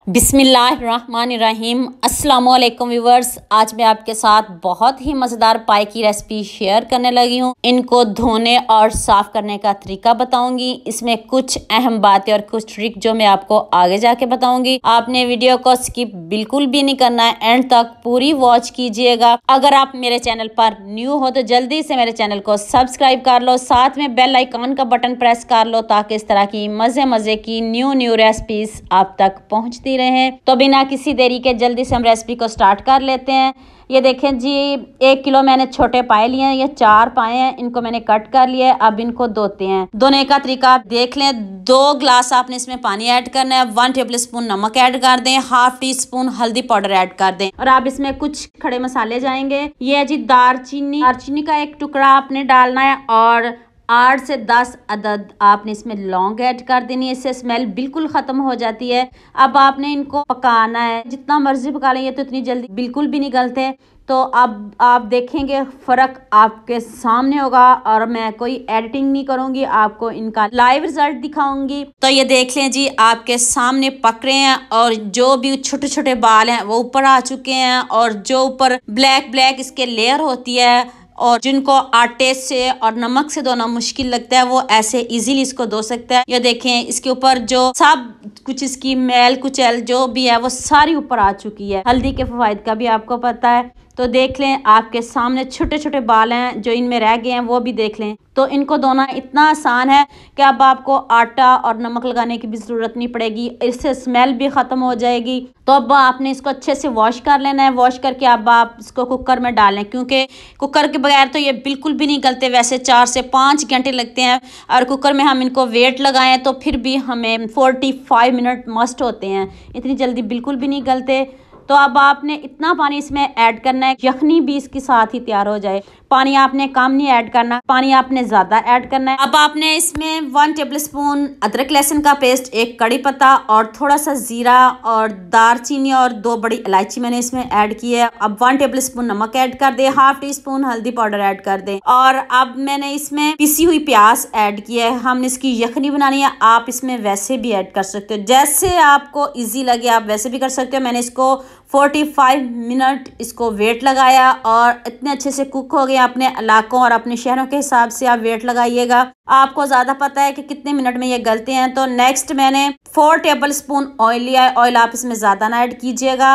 बिस्मिल्लाहिर्रहमानिर्रहीम। अस्सलामुअलैकुम व्यूवर्स, आज मैं आपके साथ बहुत ही मज़ेदार पाई की रेसिपी शेयर करने लगी हूँ। इनको धोने और साफ़ करने का तरीका बताऊंगी। इसमें कुछ अहम बातें और कुछ ट्रिक जो मैं आपको आगे जाके बताऊंगी। आपने वीडियो को स्किप बिल्कुल भी नहीं करना है, एंड तक पूरी वॉच कीजिएगा। अगर आप मेरे चैनल पर न्यू हो तो जल्दी से मेरे चैनल को सब्सक्राइब कर लो, साथ में बेल आइकॉन का बटन प्रेस कर लो ताकि इस तरह की मज़े की न्यू रेसिपीज आप तक पहुँचती रहे। तो बिना किसी देरी के जल्दी से हम रेसिपी को स्टार्ट कर लेते हैं। ये देखें जी, 1 किलो मैंने छोटे पाए लिए हैं, ये 4 पाए हैं, इनको मैंने कट कर लिया है। अब इनको धोते हैं। धोने का तरीका आप देख लें। 2 गिलास आपने इसमें पानी ऐड करना है, 1 टेबल स्पून नमक ऐड कर दें, 1/2 टीस्पून हल्दी पाउडर ऐड कर दें, और आप इसमें कुछ खड़े मसाले जाएंगे। ये है जी दालचीनी का 1 टुकड़ा आपने डालना है, और 8 से 10 अदद आपने इसमें लौंग ऐड कर देनी है। इससे स्मेल बिल्कुल ख़त्म हो जाती है। अब आपने इनको पकाना है, जितना मर्जी पका लें, ये तो इतनी जल्दी बिल्कुल भी नहीं गलते। तो अब आप देखेंगे फ़र्क आपके सामने होगा, और मैं कोई एडिटिंग नहीं करूँगी, आपको इनका लाइव रिजल्ट दिखाऊंगी। तो ये देख लें जी, आपके सामने पक रहे हैं, और जो भी छोटे छोटे बाल हैं वो ऊपर आ चुके हैं, और जो ऊपर ब्लैक इसके लेयर होती है, और जिनको आटे से और नमक से धोना मुश्किल लगता है वो ऐसे इजीली इसको धो सकता है। ये देखें, इसके ऊपर जो सब कुछ इसकी मैल कुचैल जो भी है वो सारी ऊपर आ चुकी है। हल्दी के फवाइद का भी आपको पता है। तो देख लें, आपके सामने छोटे छोटे बाल हैं जो इनमें रह गए हैं, वो भी देख लें। तो इनको धोना इतना आसान है कि अब आपको आटा और नमक लगाने की भी ज़रूरत नहीं पड़ेगी। इससे स्मेल भी ख़त्म हो जाएगी। तो अब आपने इसको अच्छे से वॉश कर लेना है। वॉश करके अब आप इसको कुकर में डालें, क्योंकि कुकर के बगैर तो ये बिल्कुल भी नहीं गलते। वैसे 4 से 5 घंटे लगते हैं, और कुकर में हम इनको वेट लगाएं तो फिर भी हमें 45 मिनट मस्ट होते हैं। इतनी जल्दी बिल्कुल भी नहीं गलते। तो अब आपने इतना पानी इसमें ऐड करना है, यखनी भी इसके साथ ही तैयार हो जाए। पानी आपने कम नहीं ऐड करना, पानी आपने ज़्यादा ऐड करना है। अब आपने इसमें 1 टेबल स्पून अदरक लहसुन का पेस्ट, 1 कड़ी पत्ता, और थोड़ा सा जीरा और दालचीनी और 2 बड़ी इलायची मैंने इसमें ऐड की है। अब 1 टेबल स्पून नमक ऐड कर दे, 1/2 टीस्पून हल्दी पाउडर ऐड कर दे, और अब मैंने इसमें पिसी हुई प्याज ऐड की है। हमने इसकी यखनी बनानी है। आप इसमें वैसे भी ऐड कर सकते हो, जैसे आपको ईजी लगे आप वैसे भी कर सकते हो। मैंने इसको 45 मिनट इसको वेट लगाया, और इतने अच्छे से कुक हो गए। अपने इलाकों और अपने शहरों के हिसाब से आप वेट लगाइएगा, आपको ज़्यादा पता है कि कितने मिनट में ये गलते हैं। तो नेक्स्ट मैंने 4 टेबल स्पून ऑयल लिया है। ऑयल आप इसमें ज़्यादा ना ऐड कीजिएगा।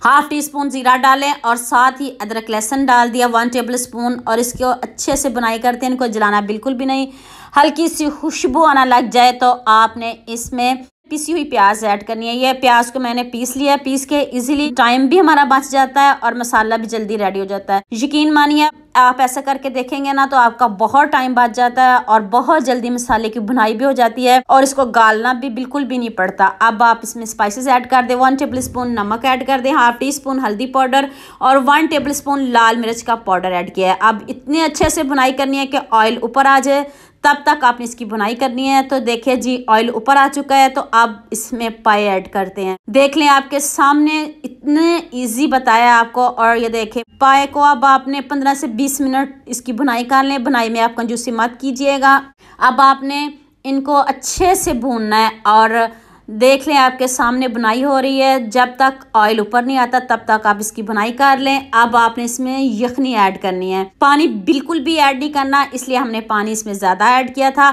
1/2 टीस्पून जीरा डालें, और साथ ही अदरक लहसुन डाल दिया 1 टेबल स्पून, और इसको अच्छे से बुनाई करते हैं। इनको जलाना बिल्कुल भी नहीं। हल्की सी खुशबू आना लग जाए तो आपने इसमें पिसी हुई प्याज ऐड करनी है। ये प्याज को मैंने पीस लिया है। पीस के इजीली टाइम भी हमारा बच जाता है, और मसाला भी जल्दी रेडी हो जाता है। यकीन मानिए, आप ऐसा करके देखेंगे ना तो आपका बहुत टाइम बच जाता है, और बहुत जल्दी मसाले की भुनाई भी हो जाती है, और इसको गालना भी बिल्कुल भी नहीं पड़ता। अब आप इसमें स्पाइसेस ऐड कर दें। 1 टेबल स्पून नमक ऐड कर दें, 1/2 टीस्पून हल्दी पाउडर, और 1 टेबल स्पून लाल मिर्च का पाउडर ऐड किया है। अब इतने अच्छे से भुनाई करनी है कि ऑयल ऊपर आ जाए, तब तक आपने इसकी भुनाई करनी है। तो देखिए जी, ऑयल ऊपर आ चुका है। तो अब इसमें पाई ऐड करते हैं। देख लें, आपके सामने इतने इजी बताया आपको। और ये देखें, पाए को अब आपने 15 से 20 मिनट इसकी भुनाई कर लें। भुनाई में आप कंजूसी मत कीजिएगा। अब आपने इनको अच्छे से भूनना है, और देख लें आपके सामने बुनाई हो रही है। जब तक ऑयल ऊपर नहीं आता तब तक आप इसकी बुनाई कर लें। अब आपने इसमें यखनी ऐड करनी है। पानी बिल्कुल भी ऐड नहीं करना, इसलिए हमने पानी इसमें ज़्यादा ऐड किया था।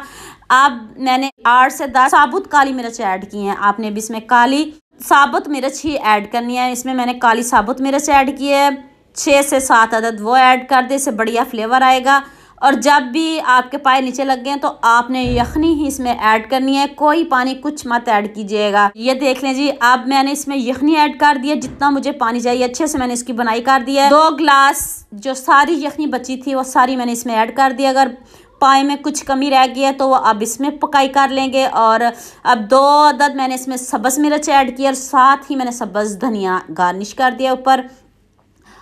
अब मैंने 8 से 10 साबुत काली मिर्च ऐड की हैं। आपने भी इसमें काली साबुत मिर्च ही ऐड करनी है। इसमें मैंने काली साबुत मिर्च ऐड की है, 6 से 7 अदद वो ऐड कर दे, इससे बढ़िया फ्लेवर आएगा। और जब भी आपके पाए नीचे लग गए तो आपने यखनी ही इसमें ऐड करनी है, कोई पानी कुछ मत ऐड कीजिएगा। ये देख लें जी, अब मैंने इसमें यखनी ऐड कर दी है, जितना मुझे पानी चाहिए। अच्छे से मैंने इसकी बनाई कर दी है। 2 गिलास जो सारी यखनी बची थी वो सारी मैंने इसमें ऐड कर दी। अगर पाए में कुछ कमी रह गई है तो वो अब इसमें पकाई कर लेंगे। और अब 2 अदद मैंने इसमें सब्ज़ मिर्च ऐड की, और साथ ही मैंने सब्ज़ धनिया गार्निश कर दिया ऊपर।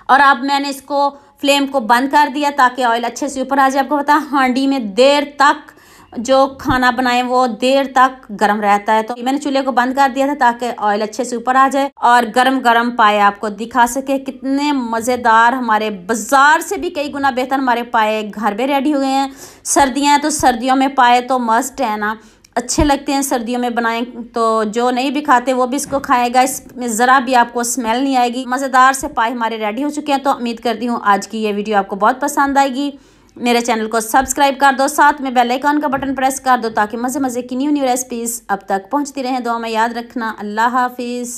और अब मैंने इसको फ्लेम को बंद कर दिया ताकि ऑयल अच्छे से ऊपर आ जाए। आपको पता है, हांडी में देर तक जो खाना बनाए वो देर तक गर्म रहता है। तो मैंने चूल्हे को बंद कर दिया था ताकि ऑयल अच्छे से ऊपर आ जाए, और गरम गरम पाए आपको दिखा सके। कितने मज़ेदार, हमारे बाजार से भी कई गुना बेहतर हमारे पाए घर में रेडी हुए हैं। सर्दियाँ हैं तो सर्दियों में पाए तो मस्ट है ना। अच्छे लगते हैं, सर्दियों में बनाएं तो जो नहीं भी खाते वो भी इसको खाएगा। इसमें ज़रा भी आपको स्मेल नहीं आएगी। मज़ेदार से पाए हमारे रेडी हो चुके हैं। तो उम्मीद करती हूँ आज की ये वीडियो आपको बहुत पसंद आएगी। मेरे चैनल को सब्सक्राइब कर दो, साथ में बेल आइकन का बटन प्रेस कर दो ताकि मज़े मज़े की न्यू रेसिपीज़ अब तक पहुँचती रहें। दुआ में याद रखना। अल्लाह हाफिज़।